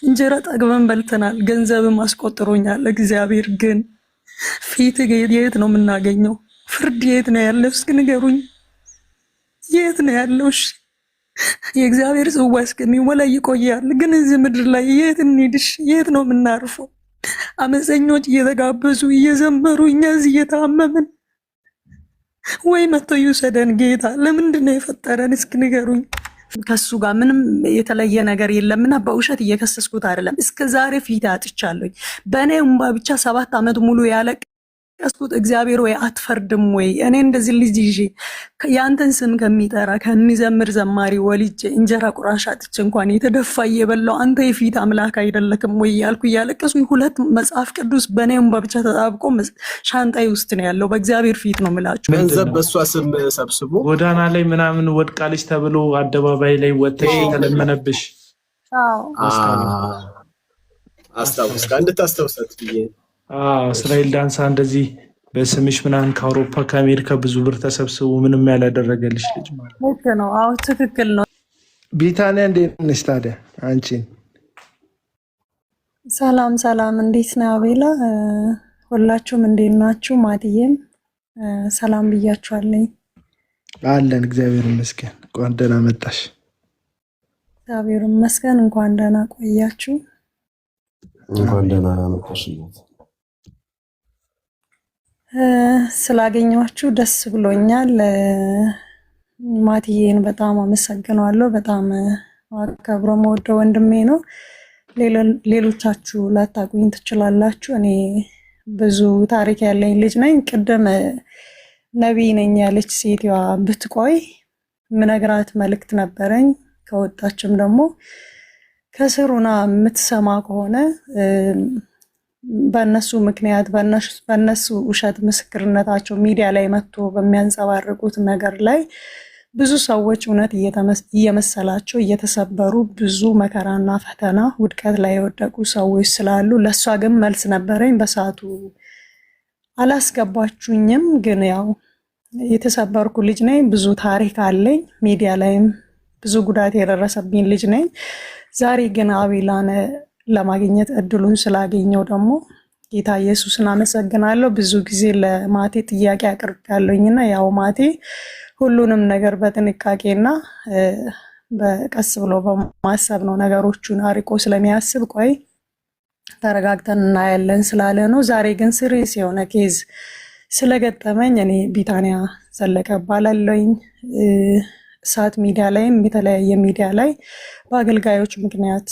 እንጀራ ጠግበን በልተናል፣ ገንዘብም አስቆጥሮኛል። እግዚአብሔር ግን ፊት የት ነው የምናገኘው? ፍርድ የት ነው ያለው? እስኪ ንገሩኝ፣ የት ነው ያለው? እሺ የእግዚአብሔር ጽዋ እስከሚሞላ ይቆያል። ግን እዚህ ምድር ላይ የት እንሂድሽ? የት ነው የምናርፈው? አመፀኞች እየተጋበዙ እየዘመሩ እኛ እዚህ እየታመምን፣ ወይ መጥቶ ይውሰደን ጌታ። ለምንድን ነው የፈጠረን? እስኪ ንገሩኝ። ከሱ ጋር ምንም የተለየ ነገር የለምና በውሸት እየከሰስኩት አይደለም። እስከ ዛሬ ፊት አጥቻለሁኝ። በእኔ እንባ ብቻ 7 ዓመት ሙሉ ያለቀስኩት እግዚአብሔር ወይ አትፈርድም ወይ? እኔ እንደዚህ ልጅ ይዤ የአንተን ስም ከሚጠራ ከሚዘምር ዘማሪ ወልጄ እንጀራ ቁራሽ አጥቼ እንኳን የተደፋ እየበላው አንተ የፊት አምላክ አይደለክም ወይ እያልኩ እያለቀስኩኝ 2 መጽሐፍ ቅዱስ በእኔ እንባ ብቻ ተጣብቆ ሻንጣይ ውስጥ ነው ያለው። በእግዚአብሔር ፊት ነው የምላችሁ። ገንዘብ በእሷ ስም ሰብስቦ ጎዳና ላይ ምናምን ወድቃለች ተብሎ አደባባይ ላይ ወጥተሽ የተለመነብሽ አስታውስ እንድታስታውሳት ብዬ እስራኤል ዳንሳ እንደዚህ በስምሽ ምናምን ከአውሮፓ ከአሜሪካ ብዙ ብር ተሰብስቦ ምንም ያላደረገልሽ ልጅ ማለት ልክ ነው። አዎ ትክክል ነው። ቢታንያ እንዴት ነሽ ታዲያ? አንቺን ሰላም ሰላም፣ እንዴት ነው አቤላ? ሁላችሁም እንዴት ናችሁ? ማትዬም ሰላም ብያችኋለኝ። አለን እግዚአብሔር ይመስገን። እንኳን ደህና መጣሽ። እግዚአብሔር ይመስገን። እንኳን ደህና ቆያችሁ። እንኳን ደህና መጣሽ። ስላገኘኋችሁ ደስ ብሎኛል። ማትዬን በጣም አመሰግነዋለሁ። በጣም አከብሮ መወደው ወንድሜ ነው። ሌሎቻችሁ ላታቁኝ ትችላላችሁ። እኔ ብዙ ታሪክ ያለኝ ልጅ ነኝ። ቅድም ነቢይ ነኝ ያለች ሴትዋ ብትቆይ ምነግራት መልእክት ነበረኝ። ከወጣችም ደግሞ ከስሩና የምትሰማ ከሆነ በእነሱ ምክንያት በእነሱ ውሸት ምስክርነታቸው ሚዲያ ላይ መጥቶ በሚያንጸባርቁት ነገር ላይ ብዙ ሰዎች እውነት እየመሰላቸው እየተሰበሩ ብዙ መከራና ፈተና ውድቀት ላይ የወደቁ ሰዎች ስላሉ ለእሷ ግን መልስ ነበረኝ። በሰዓቱ አላስገባችሁኝም። ግን ያው የተሰበርኩ ልጅ ነኝ። ብዙ ታሪክ አለኝ። ሚዲያ ላይም ብዙ ጉዳት የደረሰብኝ ልጅ ነኝ። ዛሬ ግን አቤላን ለማግኘት እድሉን ስላገኘው ደግሞ ጌታ ኢየሱስን አመሰግናለሁ። ብዙ ጊዜ ለማቴ ጥያቄ አቅርቤያለሁኝና ያው ማቴ ሁሉንም ነገር በጥንቃቄና በቀስ ብሎ በማሰብ ነው ነገሮቹን አርቆ ስለሚያስብ ቆይ ተረጋግተን እናያለን ስላለ ነው። ዛሬ ግን ሲሪየስ የሆነ ኬዝ ስለገጠመኝ እኔ ቢታንያ ዘለቀ እባላለሁኝ። እሳት ሚዲያ ላይም የተለያየ ሚዲያ ላይ በአገልጋዮች ምክንያት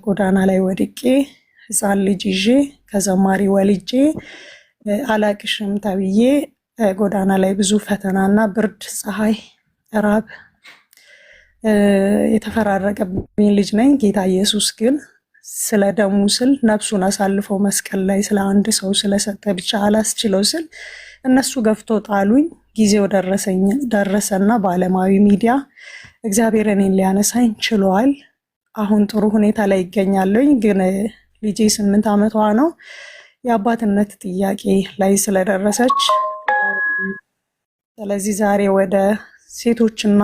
ጎዳና ላይ ወድቄ ሕፃን ልጅ ይዤ ከዘማሪ ወልጄ አላቅሽም ተብዬ ጎዳና ላይ ብዙ ፈተናና ብርድ፣ ፀሐይ፣ ራብ የተፈራረቀብኝ ልጅ ነኝ። ጌታ ኢየሱስ ግን ስለ ደሙ ስል ነፍሱን አሳልፎ መስቀል ላይ ስለ አንድ ሰው ስለሰጠ ብቻ አላስችለው ስል እነሱ ገፍቶ ጣሉኝ። ጊዜው ደረሰና በዓለማዊ ሚዲያ እግዚአብሔር እኔን ሊያነሳኝ ችሏል። አሁን ጥሩ ሁኔታ ላይ ይገኛለኝ። ግን ልጄ 8 ዓመቷ ነው። የአባትነት ጥያቄ ላይ ስለደረሰች ስለዚህ ዛሬ ወደ ሴቶችና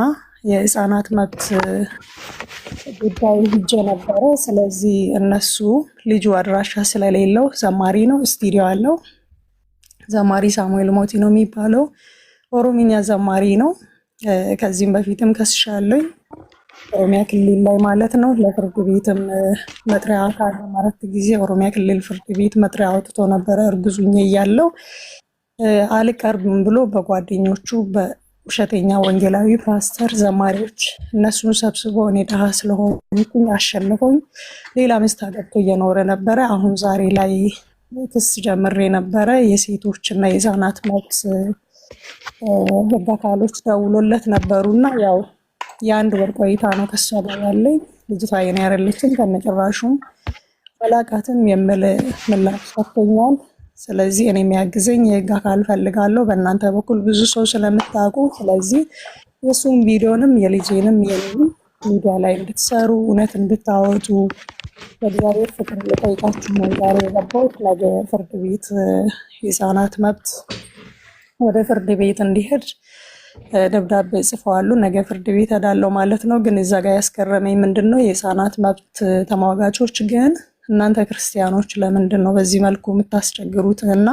የህፃናት መብት ጉዳይ ሂጄ ነበረ። ስለዚህ እነሱ ልጁ አድራሻ ስለሌለው ዘማሪ ነው፣ ስቱዲዮ አለው። ዘማሪ ሳሙኤል ሞቲ ነው የሚባለው። ኦሮሚኛ ዘማሪ ነው። ከዚህም በፊትም ከስሻለኝ ኦሮሚያ ክልል ላይ ማለት ነው። ለፍርድ ቤትም መጥሪያ ከ4 ጊዜ ኦሮሚያ ክልል ፍርድ ቤት መጥሪያ አውጥቶ ነበረ። እርጉዙኝ እያለው አልቀርብም ብሎ በጓደኞቹ በውሸተኛ ወንጌላዊ ፓስተር ዘማሪዎች እነሱን ሰብስቦ እኔ ድሃ ስለሆንኩኝ አሸንፎኝ ሌላ ሚስት አገብቶ እየኖረ ነበረ። አሁን ዛሬ ላይ ክስ ጀምሬ ነበረ። የሴቶችና የህፃናት መብት ህግ አካሎች ደውሎለት ነበሩና ያው የ1 ወር ቆይታ ነው ከሷ ጋር ያለኝ። ልጅቷ የኔ ያረለችን ከነጭራሹም አላቃትም የምል ምላሽ ሰጥቶኛል። ስለዚህ እኔ የሚያግዘኝ የህግ አካል ፈልጋለሁ በእናንተ በኩል ብዙ ሰው ስለምታውቁ። ስለዚህ የሱን ቪዲዮንም የልጄንም የኔንም ሚዲያ ላይ እንድትሰሩ እውነት እንድታወጡ በእግዚአብሔር ፍቅር ልጠይቃችሁ ነው ዛሬ የገባሁት። ነገ ፍርድ ቤት የህፃናት መብት ወደ ፍርድ ቤት እንዲሄድ ደብዳቤ ጽፈዋሉ። ነገ ፍርድ ቤት እሄዳለሁ ማለት ነው። ግን እዛ ጋር ያስገረመኝ ምንድን ነው የህፃናት መብት ተሟጋቾች ግን እናንተ ክርስቲያኖች ለምንድን ነው በዚህ መልኩ የምታስቸግሩት? እና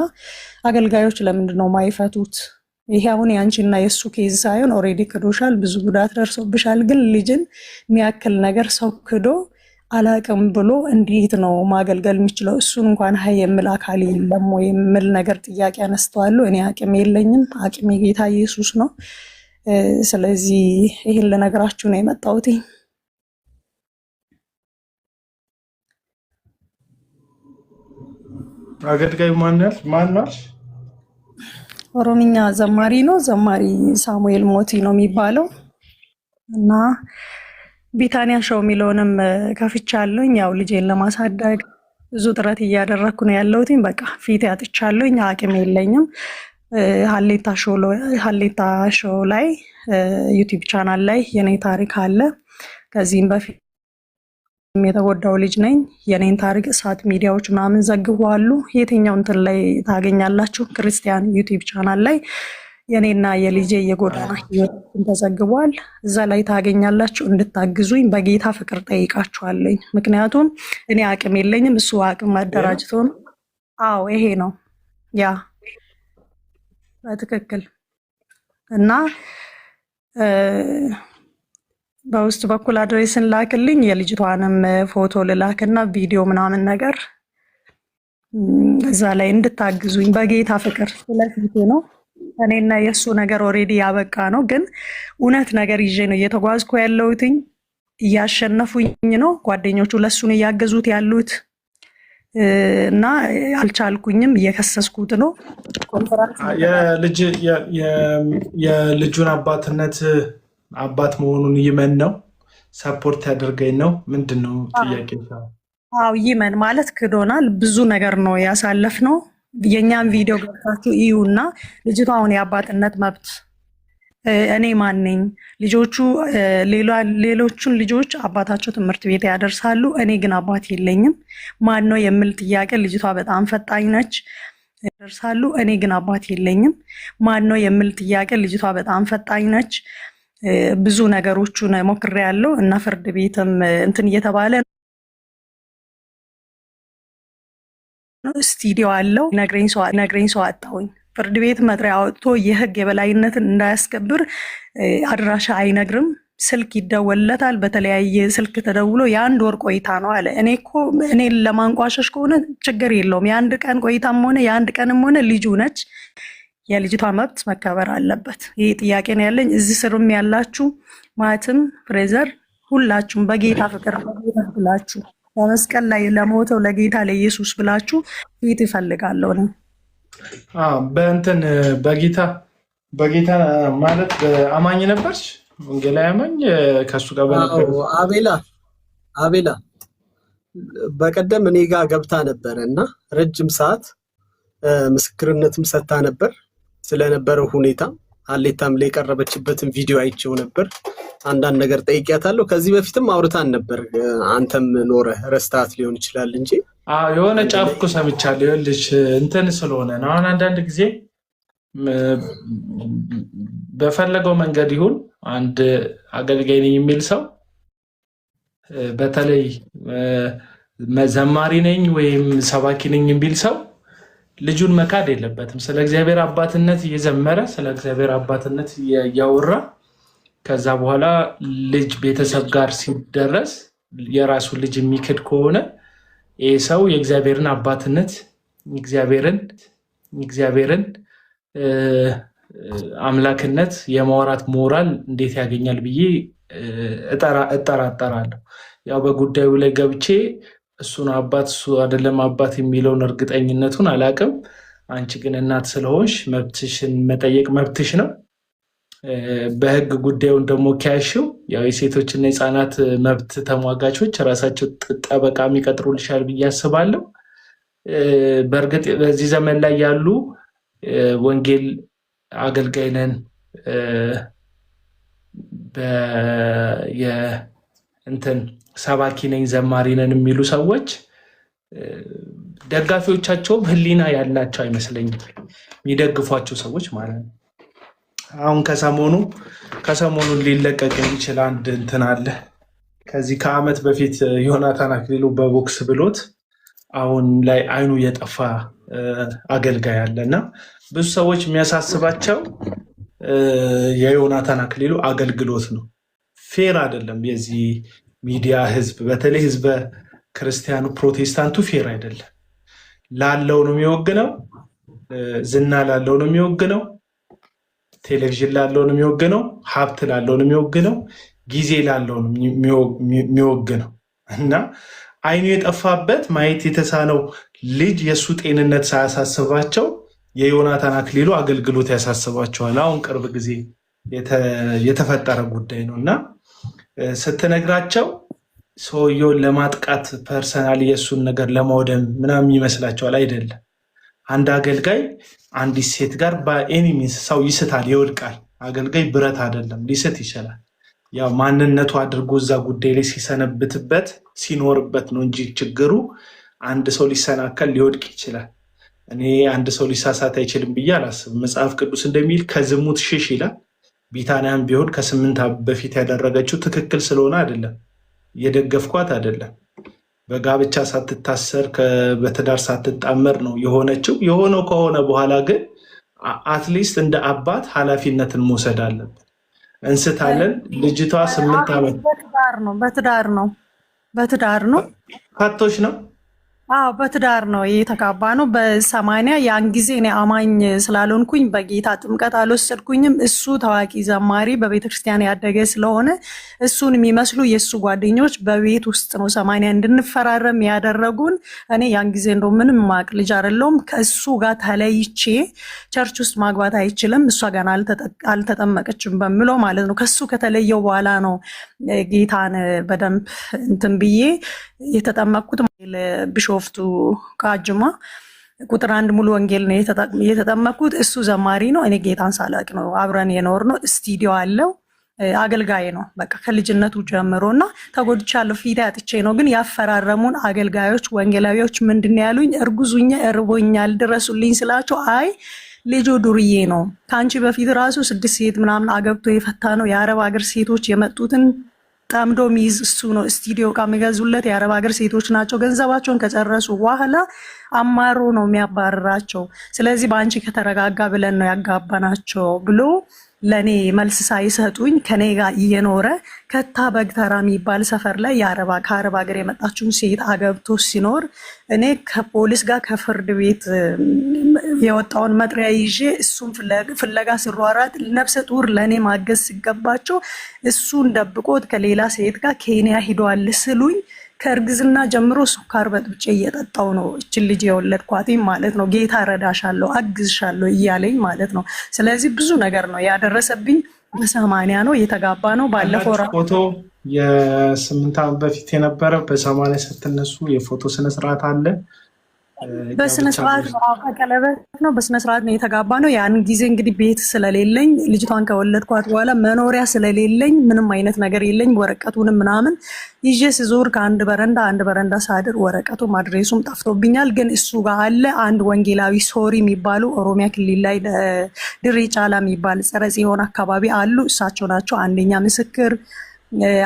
አገልጋዮች ለምንድን ነው ማይፈቱት? ይሄ አሁን የአንቺና የእሱ ኬዝ ሳይሆን ኦልሬዲ ክዶሻል፣ ብዙ ጉዳት ደርሶብሻል። ግን ልጅን የሚያክል ነገር ሰው ክዶ አላቅም ብሎ እንዴት ነው ማገልገል የሚችለው? እሱን እንኳን ሀይ የምል አካል የለም ወይ የምል ነገር ጥያቄ አነስተዋሉ። እኔ አቅም የለኝም፣ አቅሜ ጌታ ኢየሱስ ነው። ስለዚህ ይህን ልነግራችሁ ነው የመጣሁት። አገልጋይ ማናል? ኦሮምኛ ዘማሪ ነው። ዘማሪ ሳሙኤል ሞቲ ነው የሚባለው እና ቢታንያ ሾው የሚለውንም ከፍቻለሁኝ። ያው ልጄን ለማሳደግ ብዙ ጥረት እያደረግኩ ነው ያለሁት። በቃ ፊት ያጥቻለሁኝ፣ አቅም የለኝም። ሀሌታ ሾው ላይ ዩቲዩብ ቻናል ላይ የኔ ታሪክ አለ። ከዚህም በፊት የተጎዳው ልጅ ነኝ። የኔን ታሪክ እሳት ሚዲያዎች ምናምን ዘግበዋሉ። የትኛው እንትን ላይ ታገኛላችሁ? ክርስቲያን ዩቲዩብ ቻናል ላይ የኔና የልጄ የጎዳና ህይወትን ተዘግቧል። እዛ ላይ ታገኛላችሁ። እንድታግዙኝ በጌታ ፍቅር ጠይቃችኋለኝ። ምክንያቱም እኔ አቅም የለኝም፣ እሱ አቅም መደራጅቶ ነው። አዎ ይሄ ነው ያ በትክክል እና በውስጥ በኩል አድሬስን ላክልኝ። የልጅቷንም ፎቶ ልላክና ቪዲዮ ምናምን ነገር እዛ ላይ እንድታግዙኝ በጌታ ፍቅር። ስለፊቴ ነው እኔና የእሱ ነገር ኦልሬዲ ያበቃ ነው። ግን እውነት ነገር ይዤ ነው እየተጓዝኩ ያለሁትኝ። እያሸነፉኝ ነው ጓደኞቹ ለሱን እያገዙት ያሉት እና አልቻልኩኝም፣ እየከሰስኩት ነው። የልጁን አባትነት አባት መሆኑን ይመን ነው ሰፖርት ያደርገኝ ነው። ምንድን ነው ጥያቄ? አዎ ይመን ማለት ክዶናል። ብዙ ነገር ነው ያሳለፍ ነው። የኛም ቪዲዮ ገብታችሁ እዩና ልጅቷ አሁን የአባትነት መብት እኔ ማን ነኝ? ልጆቹ ሌሎቹን ልጆች አባታቸው ትምህርት ቤት ያደርሳሉ፣ እኔ ግን አባት የለኝም። ማን ነው የሚል ጥያቄ። ልጅቷ በጣም ፈጣኝ ነች። ያደርሳሉ፣ እኔ ግን አባት የለኝም። ማን ነው የሚል ጥያቄ። ልጅቷ በጣም ፈጣኝ ነች። ብዙ ነገሮቹን ሞክሬያለሁ እና ፍርድ ቤትም እንትን እየተባለ ስቱዲዮ አለው። ነግረኝ ሰው አጣሁኝ። ፍርድ ቤት መጥሪያ አውጥቶ የህግ የበላይነትን እንዳያስከብር አድራሻ አይነግርም። ስልክ ይደወልለታል። በተለያየ ስልክ ተደውሎ የአንድ ወር ቆይታ ነው አለ። እኔን ለማንቋሸሽ ከሆነ ችግር የለውም። የአንድ ቀን ቆይታም ሆነ የአንድ ቀንም ሆነ ልጁ ነች። የልጅቷ መብት መከበር አለበት። ይህ ጥያቄ ነው ያለኝ። እዚህ ስርም ያላችሁ ማለትም ፍሬዘር ሁላችሁም በጌታ ፍቅር ብላችሁ በመስቀል ላይ ለሞተው ለጌታ ለኢየሱስ ብላችሁ ፊት ይፈልጋለሁ ነው። በእንትን በጌታ ማለት አማኝ ነበርሽ? ወንጌላዊ አማኝ ከሱ ጋር በነበር አቤላ በቀደም እኔ ጋር ገብታ ነበረ እና ረጅም ሰዓት ምስክርነትም ሰጥታ ነበር ስለነበረው ሁኔታ። ሀሌታም ላይ የቀረበችበትን ቪዲዮ አይቼው ነበር። አንዳንድ ነገር ጠይቂያታለሁ። ከዚህ በፊትም አውርታን ነበር። አንተም ኖረህ ረስታት ሊሆን ይችላል እንጂ የሆነ ጫፍ እኮ ሰምቻለሁ። ይኸውልሽ እንትን ስለሆነ ነው። አሁን አንዳንድ ጊዜ በፈለገው መንገድ ይሁን አንድ አገልጋይ ነኝ የሚል ሰው በተለይ ዘማሪ ነኝ ወይም ሰባኪ ነኝ የሚል ሰው ልጁን መካድ የለበትም። ስለ እግዚአብሔር አባትነት እየዘመረ ስለ እግዚአብሔር አባትነት እያወራ ከዛ በኋላ ልጅ ቤተሰብ ጋር ሲደረስ የራሱን ልጅ የሚክድ ከሆነ ይህ ሰው የእግዚአብሔርን አባትነት እግዚአብሔርን አምላክነት የማውራት ሞራል እንዴት ያገኛል ብዬ እጠራጠራለሁ። ያው በጉዳዩ ላይ ገብቼ እሱን አባት እሱ አይደለም አባት የሚለውን እርግጠኝነቱን አላቅም። አንቺ ግን እናት ስለሆንሽ መብትሽን መጠየቅ መብትሽ ነው። በህግ ጉዳዩን ደግሞ ከያሽው ያው የሴቶችና የህፃናት መብት ተሟጋቾች ራሳቸው ጠበቃ የሚቀጥሩልሻል ብዬ አስባለሁ። በእርግጥ በዚህ ዘመን ላይ ያሉ ወንጌል አገልጋይ ነን እንትን ሰባኪ ነኝ ዘማሪ ነን የሚሉ ሰዎች ደጋፊዎቻቸውም ህሊና ያላቸው አይመስለኝም። የሚደግፏቸው ሰዎች ማለት ነው። አሁን ከሰሞኑ ሊለቀቅ የሚችል አንድ እንትን አለ። ከዚህ ከዓመት በፊት ዮናታን አክሊሉ በቦክስ ብሎት አሁን ላይ አይኑ የጠፋ አገልጋይ አለ እና ብዙ ሰዎች የሚያሳስባቸው የዮናታን አክሊሉ አገልግሎት ነው። ፌር አይደለም። የዚህ ሚዲያ ህዝብ በተለይ ህዝበ ክርስቲያኑ ፕሮቴስታንቱ ፌር አይደለም። ላለው ነው የሚወግነው፣ ዝና ላለው ነው የሚወግነው፣ ቴሌቪዥን ላለው ነው የሚወግነው፣ ሀብት ላለው ነው የሚወግነው፣ ጊዜ ላለው ነው የሚወግነው እና አይኑ የጠፋበት ማየት የተሳነው ልጅ የእሱ ጤንነት ሳያሳስባቸው የዮናታን አክሊሉ አገልግሎት ያሳስባቸዋል። አሁን ቅርብ ጊዜ የተፈጠረ ጉዳይ ነው እና ስትነግራቸው ሰውየውን ለማጥቃት ፐርሰናል የእሱን ነገር ለማውደም ምናምን ይመስላቸዋል። አይደለም። አንድ አገልጋይ አንዲት ሴት ጋር በኤኒሚንስ ሰው ይስታል፣ ይወድቃል። አገልጋይ ብረት አይደለም፣ ሊስት ይችላል። ያው ማንነቱ አድርጎ እዛ ጉዳይ ላይ ሲሰነብትበት ሲኖርበት ነው እንጂ ችግሩ አንድ ሰው ሊሰናከል ሊወድቅ ይችላል። እኔ አንድ ሰው ሊሳሳት አይችልም ብዬ አላስብም። መጽሐፍ ቅዱስ እንደሚል ከዝሙት ሽሽ ይላል። ቢታንያም ቢሆን ከ8 ዓመት በፊት ያደረገችው ትክክል ስለሆነ አይደለም፣ የደገፍኳት አይደለም። በጋብቻ ሳትታሰር በትዳር ሳትጣመር ነው የሆነችው። የሆነው ከሆነ በኋላ ግን አትሊስት እንደ አባት ኃላፊነትን መውሰድ አለብን። እንስታለን። ልጅቷ 8 ዓመት በትዳር ነው ካቶች ነው። አዎ በትዳር ነው የተጋባ ነው። በ80 ያን ጊዜ እኔ አማኝ ስላልሆንኩኝ በጌታ ጥምቀት አልወሰድኩኝም። እሱ ታዋቂ ዘማሪ በቤተክርስቲያን ያደገ ስለሆነ እሱን የሚመስሉ የእሱ ጓደኞች በቤት ውስጥ ነው 80 እንድንፈራረም ያደረጉን። እኔ ያን ጊዜ እንደው ምንም ማቅ ልጅ አይደለሁም። ከእሱ ጋር ተለይቼ ቸርች ውስጥ ማግባት አይችልም፣ እሷ ገና አልተጠመቀችም በሚለው ማለት ነው። ከሱ ከተለየው በኋላ ነው ጌታን በደንብ እንትን ብዬ የተጠመቅኩት። ቢሾፍቱ ቃጅማ ቁጥር 1 ሙሉ ወንጌል ነው የተጠመቅኩት። እሱ ዘማሪ ነው፣ እኔ ጌታን ሳላቅ ነው አብረን የኖር ነው። ስቱዲዮ አለው፣ አገልጋይ ነው በቃ ከልጅነቱ ጀምሮ እና ተጎድቻለሁ። ፊት አጥቼ ነው ግን ያፈራረሙን አገልጋዮች ወንጌላዊዎች ምንድን ያሉኝ፣ እርጉዙኛ እርቦኛል ድረሱልኝ ስላቸው አይ ልጁ ዱርዬ ነው፣ ከአንቺ በፊት ራሱ 6 ሴት ምናምን አገብቶ የፈታ ነው። የአረብ ሀገር ሴቶች የመጡትን ጠምዶ ሚይዝ እሱ ነው። ስቱዲዮ ዕቃ የሚገዙለት የአረብ ሀገር ሴቶች ናቸው። ገንዘባቸውን ከጨረሱ በኋላ አማሮ ነው የሚያባርራቸው። ስለዚህ በአንቺ ከተረጋጋ ብለን ነው ያጋባናቸው ብሎ ለእኔ መልስ ሳይሰጡኝ ከኔ ጋር እየኖረ ከታ በግተራ የሚባል ሰፈር ላይ ከአረብ ሀገር የመጣችውን ሴት አገብቶ ሲኖር እኔ ከፖሊስ ጋር ከፍርድ ቤት የወጣውን መጥሪያ ይዤ እሱን ፍለጋ ስሯሯጥ ነፍሰ ጡር ለእኔ ማገዝ ሲገባቸው እሱን ደብቆት ከሌላ ሴት ጋር ኬንያ ሂደዋል ስሉኝ ከእርግዝና ጀምሮ ሱካር በጥብጬ እየጠጣው ነው እችን ልጅ የወለድኳት ማለት ነው። ጌታ ረዳሻለሁ አግዝሻለሁ እያለኝ ማለት ነው። ስለዚህ ብዙ ነገር ነው ያደረሰብኝ። በ80 ነው የተጋባ ነው። ባለፈው ፎቶ የ8 ዓመት በፊት የነበረ በ80 ስትነሱ የፎቶ ስነስርዓት አለ። በስነስርዓት ቀለበት ነው፣ በስነስርዓት ነው የተጋባ ነው። ያን ጊዜ እንግዲህ ቤት ስለሌለኝ ልጅቷን ከወለድኳት በኋላ መኖሪያ ስለሌለኝ ምንም አይነት ነገር የለኝ። ወረቀቱንም ምናምን ይዤ ስዞር ከአንድ በረንዳ ሳድር ወረቀቱም አድሬሱም ጠፍቶብኛል። ግን እሱ ጋር አለ። አንድ ወንጌላዊ ሶሪ የሚባሉ ኦሮሚያ ክልል ላይ ድሬ ጫላ የሚባል ጸረ ጽዮን አካባቢ አሉ። እሳቸው ናቸው አንደኛ ምስክር።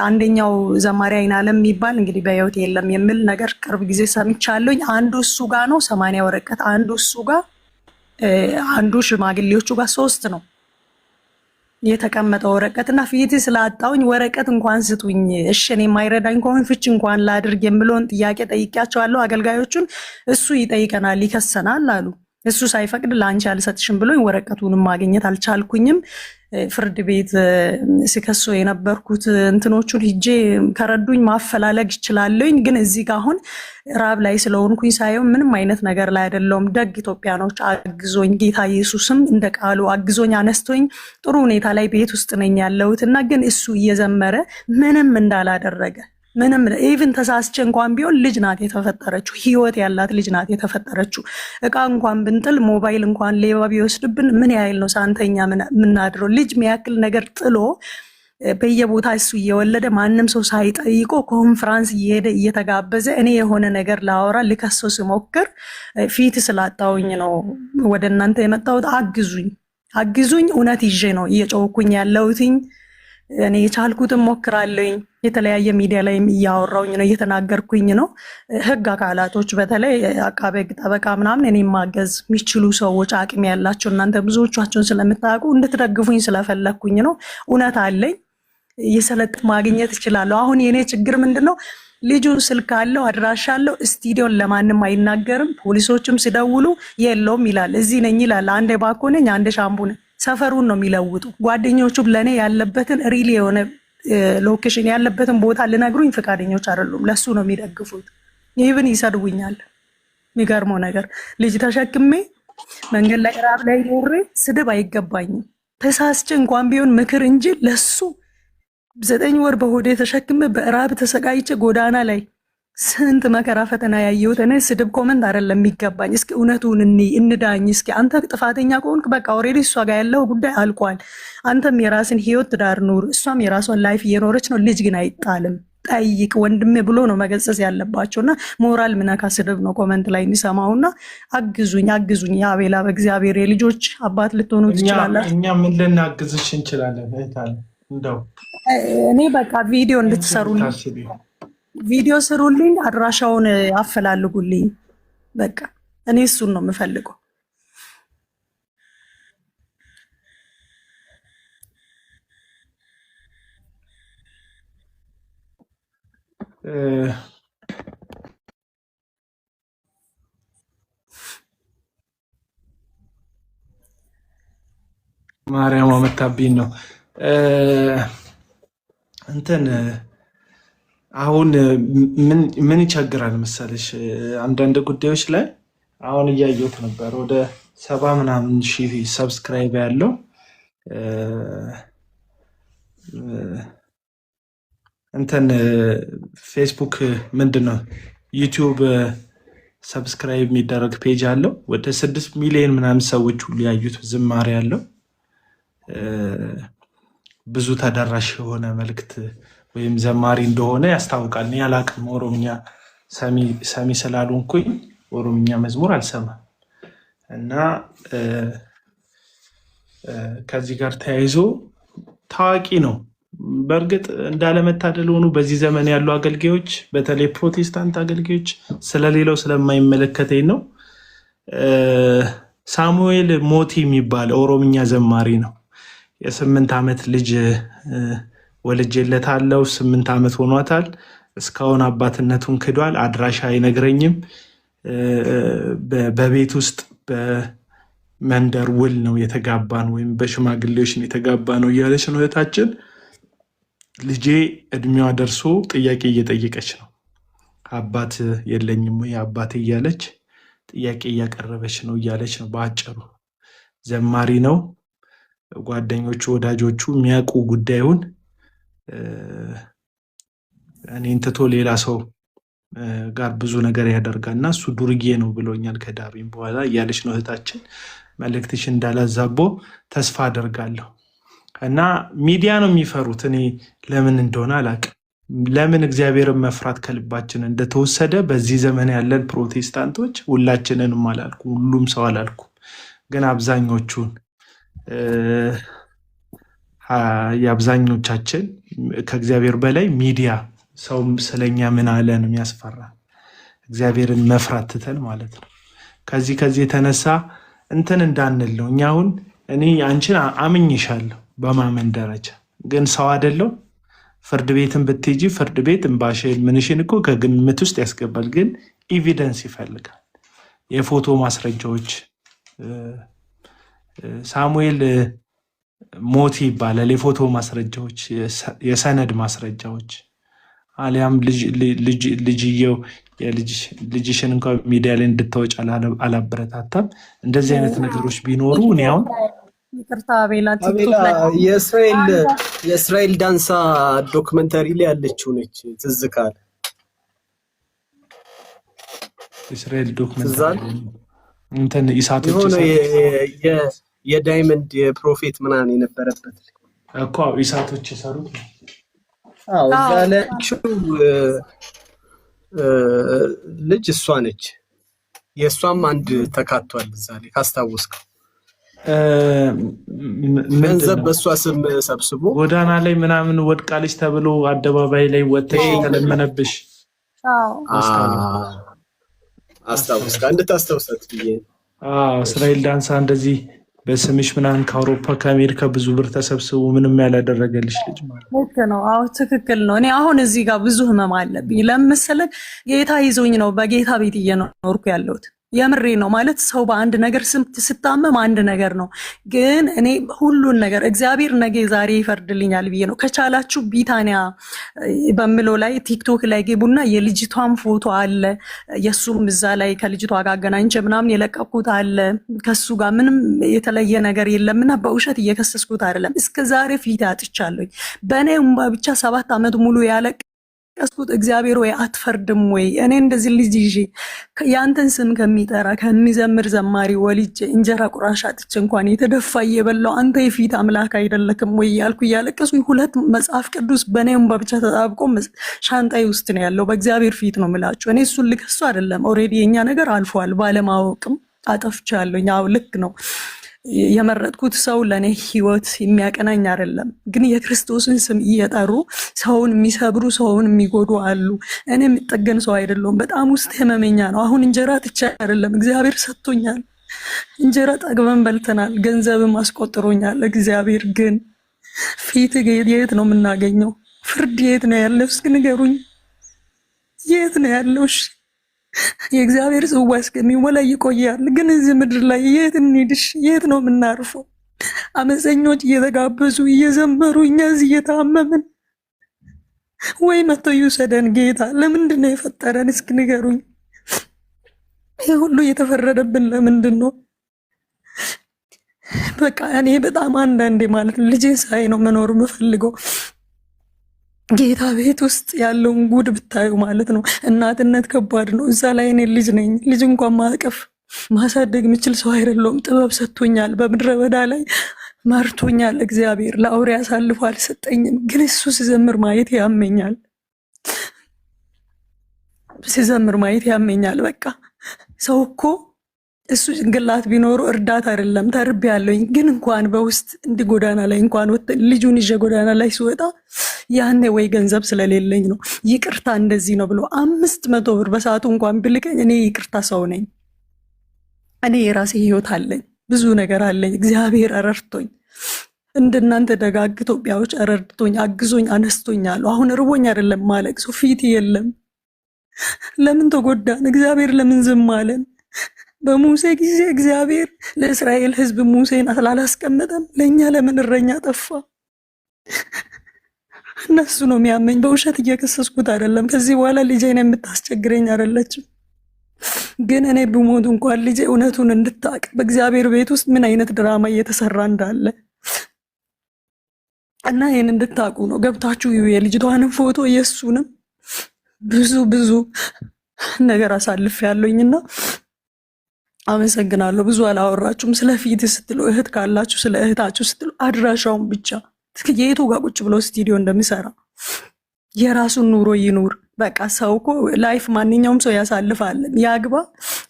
አንደኛው ዘማሪ አይናለም የሚባል እንግዲህ በህይወት የለም የሚል ነገር ቅርብ ጊዜ ሰምቻለሁኝ። አንዱ እሱ ጋር ነው 80 ወረቀት፣ አንዱ እሱ ጋር፣ አንዱ ሽማግሌዎቹ ጋር 3 ነው የተቀመጠው ወረቀት እና ፊት ስላጣውኝ ወረቀት እንኳን ስጡኝ፣ እሺ እኔ የማይረዳኝ ከሆነ ፍች እንኳን ላድርግ የምለውን ጥያቄ ጠይቄያቸዋለሁ አገልጋዮቹን። እሱ ይጠይቀናል ይከሰናል አሉ። እሱ ሳይፈቅድ ለአንቺ አልሰጥሽም ብሎኝ ወረቀቱንም ማግኘት አልቻልኩኝም። ፍርድ ቤት ሲከሱ የነበርኩት እንትኖቹን ሂጄ ከረዱኝ ማፈላለግ ይችላለኝ። ግን እዚህ ጋር አሁን ራብ ላይ ስለሆንኩኝ ሳየው ምንም አይነት ነገር ላይ አይደለውም። ደግ ኢትዮጵያኖች አግዞኝ ጌታ ኢየሱስም እንደ ቃሉ አግዞኝ አነስቶኝ ጥሩ ሁኔታ ላይ ቤት ውስጥ ነኝ ያለሁት እና ግን እሱ እየዘመረ ምንም እንዳላደረገ ምንም ኢቭን ተሳስቼ እንኳን ቢሆን ልጅ ናት የተፈጠረችው፣ ህይወት ያላት ልጅ ናት የተፈጠረችው። እቃ እንኳን ብንጥል ሞባይል እንኳን ሌባ ቢወስድብን ምን ያህል ነው ሳንተኛ ምናድረው? ልጅ ሚያክል ነገር ጥሎ በየቦታ እሱ እየወለደ ማንም ሰው ሳይጠይቆ ኮንፍራንስ እየሄደ እየተጋበዘ እኔ የሆነ ነገር ላወራ ልከሰው ሲሞክር ፊት ስላጣውኝ ነው ወደ እናንተ የመጣሁት። አግዙኝ አግዙኝ። እውነት ይዤ ነው እየጮኩኝ ያለሁትኝ። እኔ የቻልኩትን ሞክራለኝ። የተለያየ ሚዲያ ላይ እያወራውኝ ነው፣ እየተናገርኩኝ ነው። ህግ አካላቶች በተለይ አቃቤ ህግ፣ ጠበቃ ምናምን እኔ ማገዝ የሚችሉ ሰዎች አቅም ያላቸው እናንተ ብዙዎቻቸውን ስለምታውቁ እንድትደግፉኝ ስለፈለግኩኝ ነው። እውነት አለኝ፣ የሰለጥ ማግኘት እችላለሁ። አሁን የኔ ችግር ምንድነው? ልጁ ስልክ አለው፣ አድራሻ አለው፣ ስቱዲዮን ለማንም አይናገርም። ፖሊሶችም ሲደውሉ የለውም ይላል። እዚህ ነኝ ይላል። አንዴ ባኮ ነኝ፣ አንዴ ሻምቡ ነኝ። ሰፈሩን ነው የሚለውጡ። ጓደኞቹም ለእኔ ያለበትን ሪል የሆነ ሎኬሽን ያለበትን ቦታ ልነግሩኝ ፈቃደኞች አይደሉም። ለሱ ነው የሚደግፉት። ይህን ይሰድቡኛል። የሚገርመው ነገር ልጅ ተሸክሜ መንገድ ላይ ራብ ላይ ኖሬ ስድብ አይገባኝም። ተሳስቼ እንኳን ቢሆን ምክር እንጂ ለሱ 9 ወር በሆዴ ተሸክሜ በራብ ተሰቃይቼ ጎዳና ላይ ስንት መከራ ፈተና ያየሁት እኔ ስድብ ኮመንት አይደለም የሚገባኝ። እስኪ እውነቱን እንዳኝ። እስኪ አንተ ጥፋተኛ ከሆንክ በቃ ኦልሬዲ እሷ ጋር ያለው ጉዳይ አልቋል። አንተም የራስን ህይወት ትዳር ኑር፣ እሷም የራሷን ላይፍ እየኖረች ነው። ልጅ ግን አይጣልም። ጠይቅ ወንድሜ ብሎ ነው መገሰጽ ያለባቸውና ሞራል ምነካ ስድብ ነው ኮመንት ላይ እንሰማውና አግዙኝ፣ አግዙኝ። አቤላ በእግዚአብሔር የልጆች አባት ልትሆኑ ትችላላችሁ። እኛ ምን ልናግዝሽ እንችላለን? እንደው እኔ በቃ ቪዲዮ እንድትሰሩልኝ ቪዲዮ ስሩልኝ፣ አድራሻውን አፈላልጉልኝ። በቃ እኔ እሱን ነው የምፈልገው። ማርያም መታብኝ ነው እንትን አሁን ምን ይቸግራል መሰለሽ? አንዳንድ ጉዳዮች ላይ አሁን እያየሁት ነበር። ወደ 70 ምናምን ሺህ ሰብስክራይብ ያለው እንትን ፌስቡክ ምንድነው ዩቲዩብ ሰብስክራይብ የሚደረግ ፔጅ አለው። ወደ 6 ሚሊዮን ምናምን ሰዎች ሁሉ ያዩት ዝማሬ ያለው ብዙ ተደራሽ የሆነ መልእክት ወይም ዘማሪ እንደሆነ ያስታውቃል። እኔ አላቅም፣ ኦሮምኛ ሰሚ ስላልሆንኩኝ ኦሮምኛ መዝሙር አልሰማም። እና ከዚህ ጋር ተያይዞ ታዋቂ ነው። በእርግጥ እንዳለመታደል ሆኑ በዚህ ዘመን ያሉ አገልጋዮች፣ በተለይ ፕሮቴስታንት አገልጋዮች ስለሌላው ስለማይመለከተኝ ነው። ሳሙኤል ሞቲ የሚባል ኦሮምኛ ዘማሪ ነው። የ8 ዓመት ልጅ ወልጄለታለሁ። 8 ዓመት ሆኗታል። እስካሁን አባትነቱን ክዷል። አድራሻ አይነግረኝም። በቤት ውስጥ በመንደር ውል ነው የተጋባን ወይም በሽማግሌዎች ነው የተጋባ ነው እያለች ነው እህታችን። ልጄ እድሜዋ ደርሶ ጥያቄ እየጠየቀች ነው። አባት የለኝም ወይ አባት እያለች ጥያቄ እያቀረበች ነው እያለች ነው። በአጭሩ ዘማሪ ነው። ጓደኞቹ ወዳጆቹ የሚያውቁ ጉዳዩን እኔን ትቶ ሌላ ሰው ጋር ብዙ ነገር ያደርጋል እና እሱ ዱርዬ ነው ብሎኛል ከዳሩኝ በኋላ እያለች ነው እህታችን። መልእክትሽ እንዳላዛቦ ተስፋ አደርጋለሁ። እና ሚዲያ ነው የሚፈሩት። እኔ ለምን እንደሆነ አላውቅም። ለምን እግዚአብሔርን መፍራት ከልባችን እንደተወሰደ በዚህ ዘመን ያለን ፕሮቴስታንቶች፣ ሁላችንንም አላልኩም፣ ሁሉም ሰው አላልኩም፣ ግን አብዛኞቹን የአብዛኞቻችን ከእግዚአብሔር በላይ ሚዲያ ሰው ስለኛ ምን አለ ነው የሚያስፈራ። እግዚአብሔርን መፍራት ትተን ማለት ነው። ከዚህ የተነሳ እንትን እንዳንል ነው። እኛ አሁን እኔ አንቺን አምኝሻለሁ በማመን ደረጃ፣ ግን ሰው አይደለው። ፍርድ ቤትን ብትሄጂ ፍርድ ቤት እንባሽን ምንሽን እኮ ከግምት ውስጥ ያስገባል። ግን ኤቪደንስ ይፈልጋል፣ የፎቶ ማስረጃዎች። ሳሙኤል ሞቲ ይባላል። የፎቶ ማስረጃዎች፣ የሰነድ ማስረጃዎች አሊያም ልጅየው ልጅሽን እንኳ ሚዲያ ላይ እንድታወጭ አላበረታታም። እንደዚህ አይነት ነገሮች ቢኖሩ እኔ አሁን የእስራኤል ዳንሳ ዶክመንተሪ ላይ ያለችው ነች። ትዝ ካለ እስራኤል ዶክመንተሪ እንትን ኢሳቶች የሆነ የዳይመንድ የፕሮፌት ምናምን የነበረበት እኮ ኢሳቶች የሰሩት ነው። እዛ ላይ ልጅ እሷ ነች። የእሷም አንድ ተካቷል እዛ ላይ ካስታወስከው። ገንዘብ በሷ ስም ሰብስቦ ጎዳና ላይ ምናምን ወድቃለች ተብሎ አደባባይ ላይ ወጥተሽ ተለመነብሽ? አስታውስ እንድታስታውሳት ብዬ። እስራኤል ዳንሳ እንደዚህ በስምሽ ምናምን ከአውሮፓ ከአሜሪካ ብዙ ብር ተሰብስቦ ምንም ያላደረገልሽ ልጅ ማለት ነው። ልክ ነው። አዎ ትክክል ነው። እኔ አሁን እዚህ ጋር ብዙ ህመም አለብኝ። ለምሳሌ ጌታ ይዞኝ ነው በጌታ ቤት እየኖርኩ ያለሁት። የምሬ ነው ማለት ሰው በአንድ ነገር ስታመም አንድ ነገር ነው፣ ግን እኔ ሁሉን ነገር እግዚአብሔር ነገ ዛሬ ይፈርድልኛል ብዬ ነው። ከቻላችሁ ቢታንያ በምለው ላይ ቲክቶክ ላይ ገቡና የልጅቷን ፎቶ አለ፣ የሱም እዛ ላይ ከልጅቷ ጋር አገናኝቼ ምናምን የለቀኩት አለ። ከሱ ጋር ምንም የተለየ ነገር የለምና በውሸት እየከሰስኩት አይደለም። እስከ ዛሬ ፊት አጥቻለሁ። በእኔ ብቻ 7 ዓመት ሙሉ ያለቀስኩት እግዚአብሔር ወይ አትፈርድም ወይ? እኔ እንደዚህ ልጅ ይዤ ያንተን ስም ከሚጠራ ከሚዘምር ዘማሪ ወልጄ እንጀራ ቁራሽ አጥቼ እንኳን የተደፋ እየበላው አንተ የፊት አምላክ አይደለክም ወይ ያልኩ እያለቀስኩኝ 2 መጽሐፍ ቅዱስ በእኔም ብቻ ተጣብቆ ሻንጣይ ውስጥ ነው ያለው። በእግዚአብሔር ፊት ነው የምላችሁ። እኔ እሱን ልከሱ አይደለም። ኦልሬዲ የኛ ነገር አልፏል። ባለማወቅም አጠፍቻለሁ። ያው ልክ ነው። የመረጥኩት ሰው ለኔ ህይወት የሚያቀናኝ አይደለም፣ ግን የክርስቶስን ስም እየጠሩ ሰውን የሚሰብሩ ሰውን የሚጎዱ አሉ። እኔ የምጠገን ሰው አይደለሁም። በጣም ውስጥ ህመመኛ ነው። አሁን እንጀራ ትቼ አይደለም፣ እግዚአብሔር ሰጥቶኛል። እንጀራ ጠግበን በልተናል፣ ገንዘብም አስቆጥሮኛል እግዚአብሔር። ግን ፊት የት ነው የምናገኘው? ፍርድ የት ነው ያለው? እስኪ ንገሩኝ፣ የት ነው ያለው? እሺ የእግዚአብሔር ጽዋ እስከሚሞላ ይቆያል። ግን እዚህ ምድር ላይ የት እንሂድሽ? የት ነው የምናርፈው? አመፀኞች እየተጋበዙ እየዘመሩ እኛ እዚህ እየታመምን፣ ወይ መቶ ይውሰደን ጌታ። ለምንድን ነው የፈጠረን? እስኪ ንገሩኝ። ይህ ሁሉ እየተፈረደብን ለምንድን ነው? በቃ እኔ በጣም አንዳንዴ ማለት ልጄ ሳይ ነው መኖር የምፈልገው። ጌታ ቤት ውስጥ ያለውን ጉድ ብታዩ ማለት ነው። እናትነት ከባድ ነው። እዛ ላይ እኔ ልጅ ነኝ። ልጅ እንኳን ማቀፍ ማሳደግ የምችል ሰው አይደለሁም። ጥበብ ሰጥቶኛል። በምድረ በዳ ላይ መርቶኛል እግዚአብሔር። ለአውሬ አሳልፎ አልሰጠኝም። ግን እሱ ሲዘምር ማየት ያመኛል። ሲዘምር ማየት ያመኛል። በቃ ሰው እኮ እሱ ጭንቅላት ቢኖሩ እርዳታ አይደለም ተርቤ ያለኝ። ግን እንኳን በውስጥ እንዲ ጎዳና ላይ እንኳን ልጁን ይዤ ጎዳና ላይ ሲወጣ ያኔ ወይ ገንዘብ ስለሌለኝ ነው ይቅርታ እንደዚህ ነው ብሎ 500 ብር በሰዓቱ እንኳን ብልከኝ፣ እኔ ይቅርታ ሰው ነኝ። እኔ የራሴ ህይወት አለኝ፣ ብዙ ነገር አለኝ። እግዚአብሔር ረድቶኝ እንደናንተ ደጋግ ኢትዮጵያዎች ረድቶኝ አግዞኝ አነስቶኛል። አሁን ርቦኝ አይደለም ማለቅ ሰው ፊት የለም። ለምን ተጎዳን? እግዚአብሔር ለምን ዝም አለን? በሙሴ ጊዜ እግዚአብሔር ለእስራኤል ህዝብ ሙሴን አላስቀመጠም? ለእኛ ለምን እረኛ ጠፋ? እነሱ ነው የሚያመኝ። በውሸት እየከሰስኩት አይደለም። ከዚህ በኋላ ልጄን የምታስቸግረኝ አይደለችም። ግን እኔ ብሞት እንኳን ልጄ እውነቱን እንድታቅ በእግዚአብሔር ቤት ውስጥ ምን አይነት ድራማ እየተሰራ እንዳለ እና ይህን እንድታቁ ነው። ገብታችሁ የልጅቷንም ፎቶ የእሱንም ብዙ ነገር አሳልፍ ያለኝና አመሰግናለሁ። ብዙ አላወራችሁም። ስለ ፊት ስትሉ እህት ካላችሁ ስለ እህታችሁ ስትሉ አድራሻውን ብቻ የቱ ጋር ቁጭ ብሎ ስቱዲዮ እንደሚሰራ የራሱን ኑሮ ይኑር። በቃ ሰው እኮ ላይፍ ማንኛውም ሰው ያሳልፋል። ያግባ፣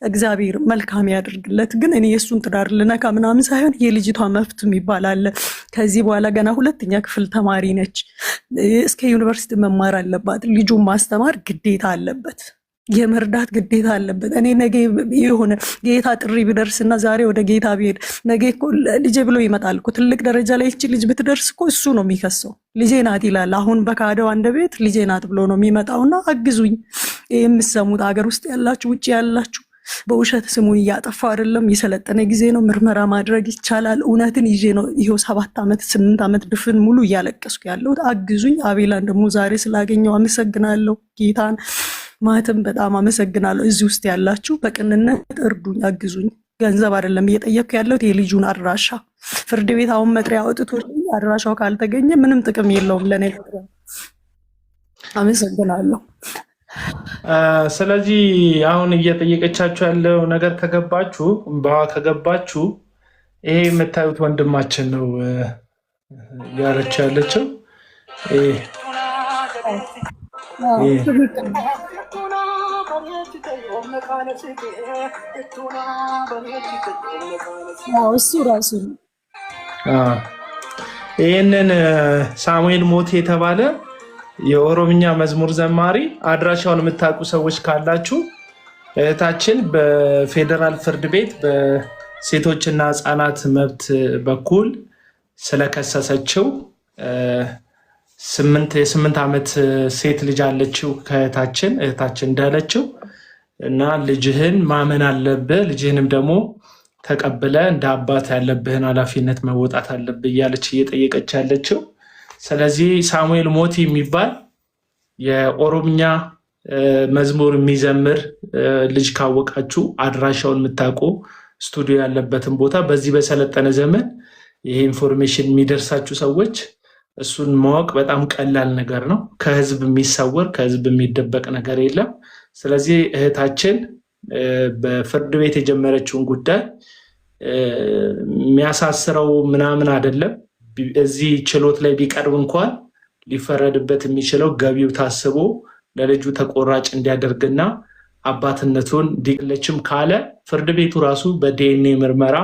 እግዚአብሔር መልካም ያደርግለት። ግን እኔ የእሱን ትዳር ልነካ ምናምን ሳይሆን የልጅቷ መብት የሚባል አለ። ከዚህ በኋላ ገና 2ኛ ክፍል ተማሪ ነች። እስከ ዩኒቨርሲቲ መማር አለባት። ልጁን ማስተማር ግዴታ አለበት። የመርዳት ግዴታ አለበት። እኔ ነገ የሆነ ጌታ ጥሪ ቢደርስና ዛሬ ወደ ጌታ ቢሄድ ነገ እኮ ልጄ ብሎ ይመጣል እኮ። ትልቅ ደረጃ ላይ ይቺ ልጅ ብትደርስ እኮ እሱ ነው የሚከሰው። ልጄ ናት ይላል። አሁን በካደው አንደበት ልጄ ናት ብሎ ነው የሚመጣውና አግዙኝ። የምትሰሙት ሀገር ውስጥ ያላችሁ ውጭ ያላችሁ በውሸት ስሙን እያጠፋ አይደለም። የሰለጠነ ጊዜ ነው። ምርመራ ማድረግ ይቻላል። እውነትን ይዤ ነው ይሄው 7 ዓመት 8 ዓመት ድፍን ሙሉ እያለቀስኩ ያለሁት። አግዙኝ። አቤላን ደግሞ ዛሬ ስላገኘው አመሰግናለሁ። ጌታን ማለትም በጣም አመሰግናለሁ። እዚህ ውስጥ ያላችሁ በቅንነት እርዱኝ፣ አግዙኝ። ገንዘብ አይደለም እየጠየቅኩ ያለሁት የልጁን አድራሻ። ፍርድ ቤት አሁን መጥሪያ አውጥቶ አድራሻው ካልተገኘ ምንም ጥቅም የለውም ለኔ። አመሰግናለሁ። ስለዚህ አሁን እየጠየቀቻችሁ ያለው ነገር ከገባችሁ ከገባችሁ ይሄ የምታዩት ወንድማችን ነው ያለች ያለችው። እሱ ራሱ ነው። ይህንን ሳሙኤል ሞቴ የተባለ የኦሮምኛ መዝሙር ዘማሪ አድራሻውን የምታውቁ ሰዎች ካላችሁ እህታችን በፌዴራል ፍርድ ቤት በሴቶችና ህፃናት መብት በኩል ስለከሰሰችው የ8 ዓመት ሴት ልጅ አለችው ከእህታችን እንዳለችው እና ልጅህን ማመን አለብህ፣ ልጅህንም ደግሞ ተቀብለ እንደ አባት ያለብህን ኃላፊነት መወጣት አለብህ እያለች እየጠየቀች ያለችው። ስለዚህ ሳሙኤል ሞቲ የሚባል የኦሮምኛ መዝሙር የሚዘምር ልጅ ካወቃችሁ አድራሻውን የምታውቁ ስቱዲዮ ያለበትን ቦታ በዚህ በሰለጠነ ዘመን ይሄ ኢንፎርሜሽን የሚደርሳችሁ ሰዎች እሱን ማወቅ በጣም ቀላል ነገር ነው። ከህዝብ የሚሰወር ከህዝብ የሚደበቅ ነገር የለም። ስለዚህ እህታችን በፍርድ ቤት የጀመረችውን ጉዳይ የሚያሳስረው ምናምን አይደለም። እዚህ ችሎት ላይ ቢቀርብ እንኳን ሊፈረድበት የሚችለው ገቢው ታስቦ ለልጁ ተቆራጭ እንዲያደርግና አባትነቱን እንዲለችም ካለ ፍርድ ቤቱ ራሱ በዲኤንኤ ምርመራ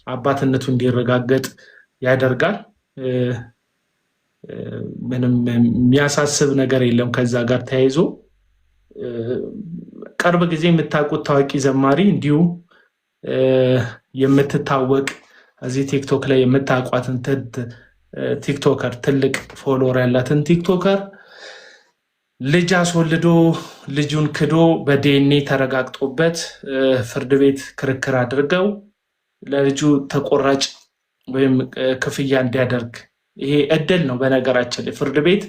አባትነቱ እንዲረጋገጥ ያደርጋል። ምንም የሚያሳስብ ነገር የለም። ከዛ ጋር ተያይዞ ቅርብ ጊዜ የምታውቁት ታዋቂ ዘማሪ እንዲሁም የምትታወቅ እዚህ ቲክቶክ ላይ የምታውቋትን ቲክቶከር ትልቅ ፎሎወር ያላትን ቲክቶከር ልጅ አስወልዶ ልጁን ክዶ በዲኤንኤ ተረጋግጦበት ፍርድ ቤት ክርክር አድርገው ለልጁ ተቆራጭ ወይም ክፍያ እንዲያደርግ ይሄ እድል ነው። በነገራችን ላይ ፍርድ ቤት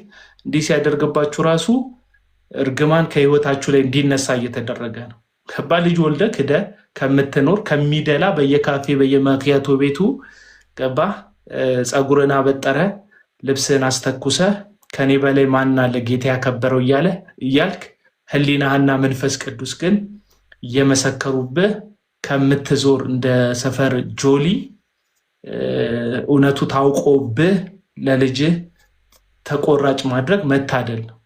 እንዲህ ሲያደርግባችሁ ራሱ እርግማን ከህይወታችሁ ላይ እንዲነሳ እየተደረገ ነው። ከባድ ልጅ ወልደ ክደ ከምትኖር ከሚደላ በየካፌ በየማኪያቶ ቤቱ ገባ ፀጉርን አበጠረ ልብስን አስተኩሰ ከኔ በላይ ማን አለ ጌታ ያከበረው እያልክ ህሊናህና መንፈስ ቅዱስ ግን እየመሰከሩብህ ከምትዞር እንደ ሰፈር ጆሊ እውነቱ ታውቆብህ ለልጅህ ተቆራጭ ማድረግ መታደል ነው።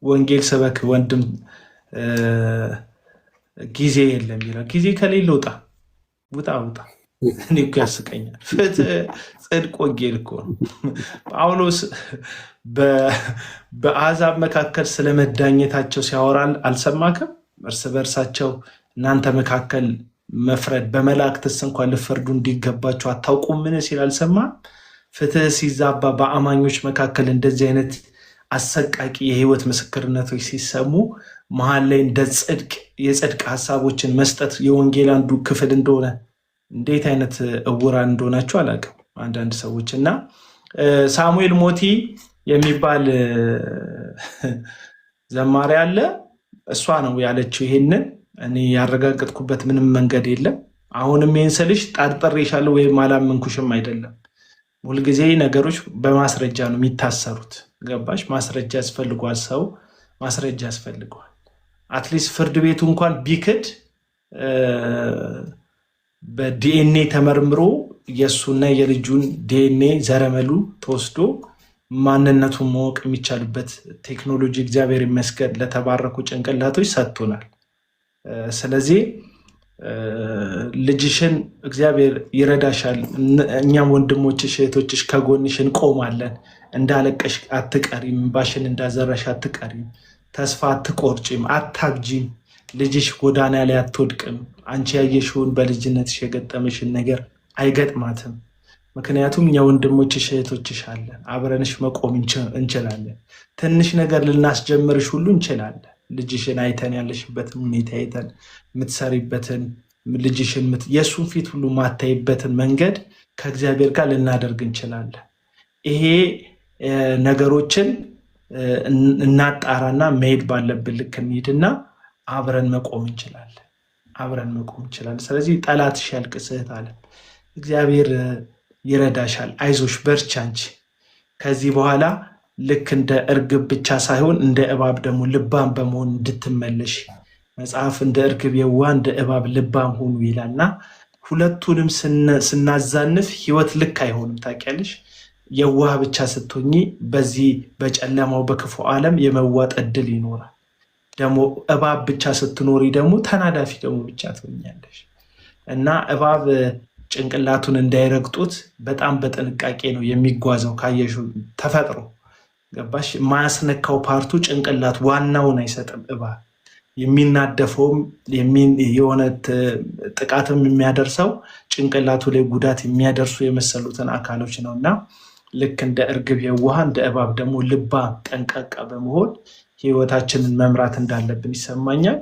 ወንጌል ስበክ ወንድም፣ ጊዜ የለም ይላል። ጊዜ ከሌለ ውጣ። እኔ እኮ ያስቀኛል። ፍትህ፣ ጽድቅ፣ ወንጌል እኮ ነው። ጳውሎስ በአሕዛብ መካከል ስለመዳኘታቸው ሲያወራል አልሰማክም? እርስ በእርሳቸው እናንተ መካከል መፍረድ በመላእክትስ እንኳን ልፈርዱ እንዲገባቸው አታውቁምን ሲል አልሰማም? ፍትህ ሲዛባ በአማኞች መካከል እንደዚህ አይነት አሰቃቂ የህይወት ምስክርነቶች ሲሰሙ መሀል ላይ እንደ የጽድቅ ሀሳቦችን መስጠት የወንጌል አንዱ ክፍል እንደሆነ እንዴት አይነት እውራን እንደሆናቸው አላውቅም አንዳንድ ሰዎች። እና ሳሙኤል ሞቲ የሚባል ዘማሪ አለ። እሷ ነው ያለችው። ይሄንን እኔ ያረጋገጥኩበት ምንም መንገድ የለም። አሁንም ይህን ስልሽ ጠርጥሬሻለሁ ወይም አላመንኩሽም አይደለም። ሁልጊዜ ነገሮች በማስረጃ ነው የሚታሰሩት። ገባሽ? ማስረጃ ያስፈልጓል። ሰው ማስረጃ ያስፈልገዋል። አትሊስት ፍርድ ቤቱ እንኳን ቢክድ በዲኤንኤ ተመርምሮ የእሱና የልጁን ዲኤንኤ ዘረመሉ ተወስዶ ማንነቱን ማወቅ የሚቻልበት ቴክኖሎጂ እግዚአብሔር ይመስገን ለተባረኩ ጭንቅላቶች ሰጥቶናል። ስለዚህ ልጅሽን እግዚአብሔር ይረዳሻል። እኛም ወንድሞችሽ እህቶችሽ ከጎንሽ እንቆማለን። እንዳለቀሽ አትቀሪም፣ እንባሽን እንዳዘረሽ አትቀሪም፣ ተስፋ አትቆርጭም፣ አታብጂም። ልጅሽ ጎዳና ላይ አትወድቅም። አንቺ ያየሽውን በልጅነትሽ የገጠመሽን ነገር አይገጥማትም። ምክንያቱም እኛ ወንድሞችሽ እህቶችሽ አለን፣ አብረንሽ መቆም እንችላለን። ትንሽ ነገር ልናስጀምርሽ ሁሉ እንችላለን። ልጅሽን አይተን ያለሽበትን ሁኔታ አይተን የምትሰሪበትን ልጅሽን የእሱን ፊት ሁሉ ማታይበትን መንገድ ከእግዚአብሔር ጋር ልናደርግ እንችላለን። ይሄ ነገሮችን እናጣራና መሄድ ባለብን ልክ እንሂድና አብረን መቆም እንችላለን። ስለዚህ ጠላትሽ ያልቅስ እህት አለ። እግዚአብሔር ይረዳሻል። አይዞሽ፣ በርቺ። አንቺ ከዚህ በኋላ ልክ እንደ እርግብ ብቻ ሳይሆን እንደ እባብ ደግሞ ልባም በመሆን እንድትመለሽ መጽሐፍ እንደ እርግብ የዋህ እንደ እባብ ልባም ሆኑ ይላልና ሁለቱንም ስናዛንፍ ህይወት ልክ አይሆንም። ታውቂያለሽ? የዋህ ብቻ ስትሆኚ በዚህ በጨለማው በክፉ ዓለም የመዋጥ እድል ይኖራል። ደግሞ እባብ ብቻ ስትኖሪ ደግሞ ተናዳፊ ደግሞ ብቻ ትሆኛለሽ። እና እባብ ጭንቅላቱን እንዳይረግጡት በጣም በጥንቃቄ ነው የሚጓዘው። ካየሹ ተፈጥሮ ገባሽ? ማያስነካው ፓርቱ ጭንቅላት ዋናውን አይሰጥም። እባብ የሚናደፈውም የሆነ ጥቃትም የሚያደርሰው ጭንቅላቱ ላይ ጉዳት የሚያደርሱ የመሰሉትን አካሎች ነው። እና ልክ እንደ እርግብ የዋህ እንደ እባብ ደግሞ ልባ ጠንቃቃ በመሆን ህይወታችንን መምራት እንዳለብን ይሰማኛል።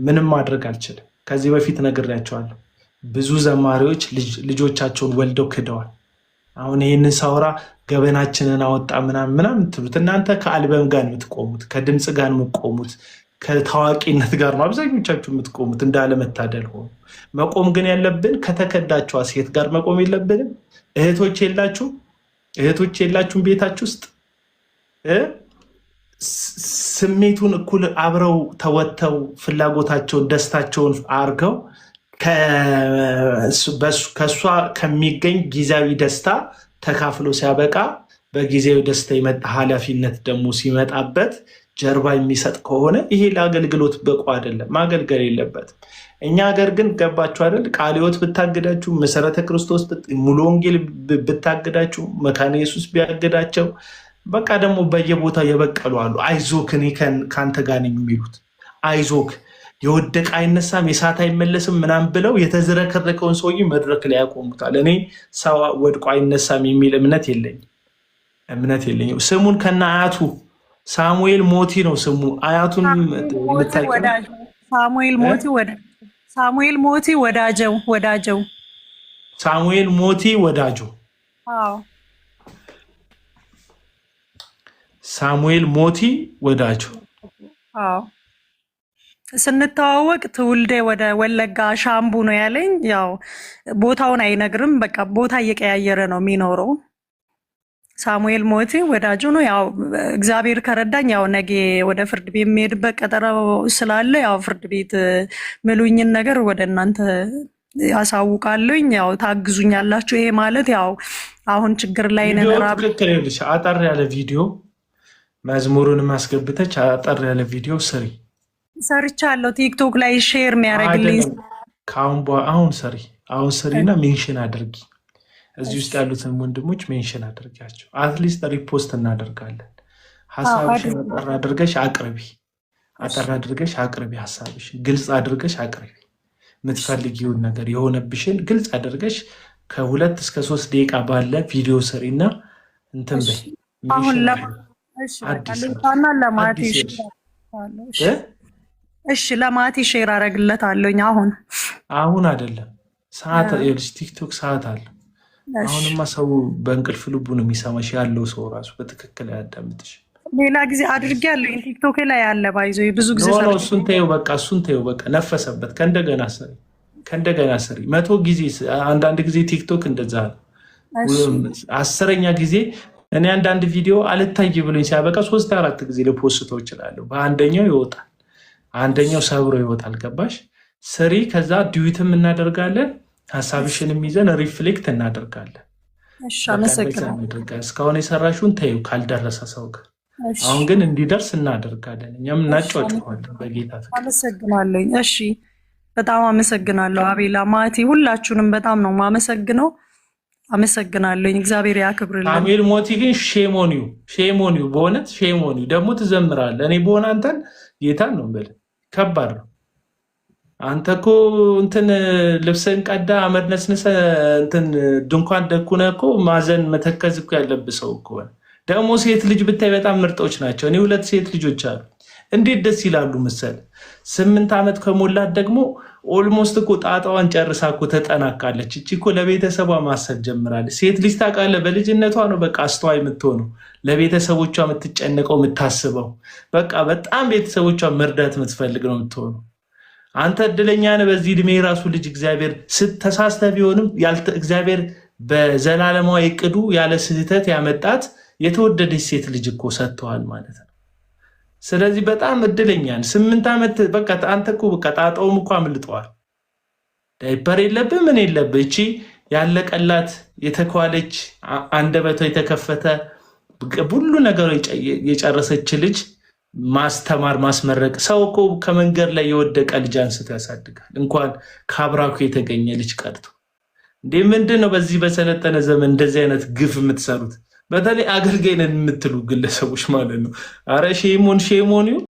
ምንም ማድረግ አልችልም። ከዚህ በፊት ነግሬያቸዋለሁ። ብዙ ዘማሪዎች ልጆቻቸውን ወልደው ክደዋል። አሁን ይህንን ሳውራ ገበናችንን አወጣ ምናምን ትሉት እናንተ ከአልበም ጋር የምትቆሙት፣ ከድምፅ ጋር የምትቆሙት፣ ከታዋቂነት ጋር ነው አብዛኞቻችሁ የምትቆሙት። እንዳለመታደል ሆኖ መቆም ግን ያለብን ከተከዳችዋ ሴት ጋር መቆም የለብንም። እህቶች የላችሁም ቤታችሁ ውስጥ ስሜቱን እኩል አብረው ተወጥተው ፍላጎታቸውን ደስታቸውን አርገው ከእሷ ከሚገኝ ጊዜያዊ ደስታ ተካፍሎ ሲያበቃ በጊዜያዊ ደስታ የመጣ ኃላፊነት ደግሞ ሲመጣበት ጀርባ የሚሰጥ ከሆነ ይሄ ለአገልግሎት በቁ አይደለም፣ ማገልገል የለበትም። እኛ ሀገር ግን ገባችሁ አይደል? ቃለ ሕይወት ብታግዳችሁ፣ መሰረተ ክርስቶስ ሙሉ ወንጌል ብታግዳችሁ፣ መካነ ኢየሱስ ቢያግዳቸው በቃ ደግሞ በየቦታው የበቀሉ አሉ። አይዞክ እኔ ከአንተ ጋር ነኝ የሚሉት አይዞክ የወደቀ አይነሳም የሳት አይመለስም ምናምን ብለው የተዝረከረከውን ሰውዬ መድረክ ላይ ያቆሙታል። እኔ ሰው ወድቆ አይነሳም የሚል እምነት የለኝም። ስሙን ከነ አያቱ ሳሙኤል ሞቲ ነው ስሙ። አያቱን ሳሙኤል ሞቲ ወዳጀው ሳሙኤል ሞቲ ወዳጆ ሳሙኤል ሞቲ ወዳጆ ስንተዋወቅ ትውልዴ ወደ ወለጋ ሻምቡ ነው ያለኝ። ያው ቦታውን አይነግርም፣ በቃ ቦታ እየቀያየረ ነው የሚኖረው። ሳሙኤል ሞቲ ወዳጁ ነው። ያው እግዚአብሔር ከረዳኝ ያው ነገ ወደ ፍርድ ቤት የሚሄድበት ቀጠሮ ስላለ ያው ፍርድ ቤት ምሉኝን ነገር ወደ እናንተ ያሳውቃለኝ። ያው ታግዙኛላችሁ። ይሄ ማለት ያው አሁን ችግር ላይ ነራብ አጠር ያለ ቪዲዮ መዝሙሩን ማስገብተች አጠር ያለ ቪዲዮ ሰርቻለሁ። ቲክቶክ ላይ ሼር የሚያደርግልኝ አሁን ሰሪና ሜንሽን አድርጊ። እዚህ ውስጥ ያሉትን ወንድሞች ሜንሽን አድርጊያቸው። አትሊስት ሪፖስት እናደርጋለን። ሀሳብሽን አጠር አድርገሽ አቅርቢ። ሀሳብሽን ግልጽ አድርገሽ አቅርቢ። የምትፈልጊውን ነገር የሆነብሽን ግልጽ አድርገሽ ከ2 እስከ 3 ደቂቃ ባለ ቪዲዮ ሰሪና እንትን በይ። ለማቲ ሼር አደርግለታለሁኝ። አሁን አይደለም ሰዓት ቲክቶክ ሰዓት አለ። አሁንማ ሰው በእንቅልፍ ልቡ ነው የሚሰማሽ። ያለው ሰው ራሱ በትክክል ያዳምጥሽ። ሌላ ጊዜ አድርጌያለሁ። ቲክቶክ ላይ ያለ ባይዞ ብዙ ጊዜ እሱን ተይው በቃ ነፈሰበት። ከእንደገና ሰሪ 100 ጊዜ አንዳንድ ጊዜ ቲክቶክ እንደዛ ነው። 10ኛ ጊዜ እኔ አንዳንድ ቪዲዮ አልታይ ብሎኝ ሲያበቃ 3-4 ጊዜ ልፖስተው እችላለሁ። በአንደኛው ይወጣል፣ አንደኛው ሰብሮ ይወጣል። ገባሽ? ስሪ። ከዛ ዲዩትም እናደርጋለን። ሀሳብሽንም ይዘን ሪፍሌክት እናደርጋለን። እስካሁን የሰራሽውን ተይው ካልደረሰ ሰው ጋር። አሁን ግን እንዲደርስ እናደርጋለን። እኛም እናጫወትዋለን በጌታ ፍቅር። አመሰግናለሁ። እሺ፣ በጣም አመሰግናለሁ አቤላ፣ ማቲ፣ ሁላችሁንም በጣም ነው የማመሰግነው። አመሰግናለሁ። እግዚአብሔር ያክብርልኝ። ሳሙኤል ሞቲ ግን ሼሞኒው በእውነት ሼሞኒው ደግሞ ትዘምራለህ። እኔ በሆነ አንተን ጌታን ነው የምልህ። ከባድ ነው። አንተ እኮ እንትን ልብስን ቀዳ አመድ ነስንሰህ እንትን ድንኳን ደኩነ እኮ ማዘን መተከዝ እኮ ያለብህ ሰው እኮ። ደግሞ ሴት ልጅ ብታይ በጣም ምርጦች ናቸው። እኔ 2 ሴት ልጆች አሉ። እንዴት ደስ ይላሉ መሰለህ። 8 ዓመት ከሞላት ደግሞ ኦልሞስት እኮ ጣጣዋን ጨርሳ እኮ ተጠናቃለች። እቺ እኮ ለቤተሰቧ ማሰብ ጀምራለች። ሴት ልጅ ታውቃለህ፣ በልጅነቷ ነው በቃ አስተዋይ የምትሆነው፣ ለቤተሰቦቿ የምትጨነቀው፣ የምታስበው፣ በቃ በጣም ቤተሰቦቿ መርዳት የምትፈልግ ነው የምትሆነው። አንተ እድለኛ ነህ። በዚህ እድሜ የራሱ ልጅ እግዚአብሔር ስተሳስተ ቢሆንም እግዚአብሔር በዘላለማዊ እቅዱ ያለ ስህተት ያመጣት የተወደደች ሴት ልጅ እኮ ሰጥተዋል ማለት ነው። ስለዚህ በጣም እድለኛን 8 ዓመት በቃ አንተ እኮ በቃ ጣጣውም እኮ አምልጠዋል። ዳይፐር የለብህ ምን የለብህ። እቺ ያለቀላት የተኳለች አንደበቷ የተከፈተ ሁሉ ነገር የጨረሰች ልጅ ማስተማር ማስመረቅ። ሰው እኮ ከመንገድ ላይ የወደቀ ልጅ አንስቶ ያሳድጋል፣ እንኳን ከአብራኩ የተገኘ ልጅ ቀርቶ። እንዴ ምንድነው በዚህ በሰለጠነ ዘመን እንደዚህ አይነት ግፍ የምትሰሩት? በተለይ አገልጋይ ነን የምትሉ ግለሰቦች ማለት ነው። አረ ሼሞን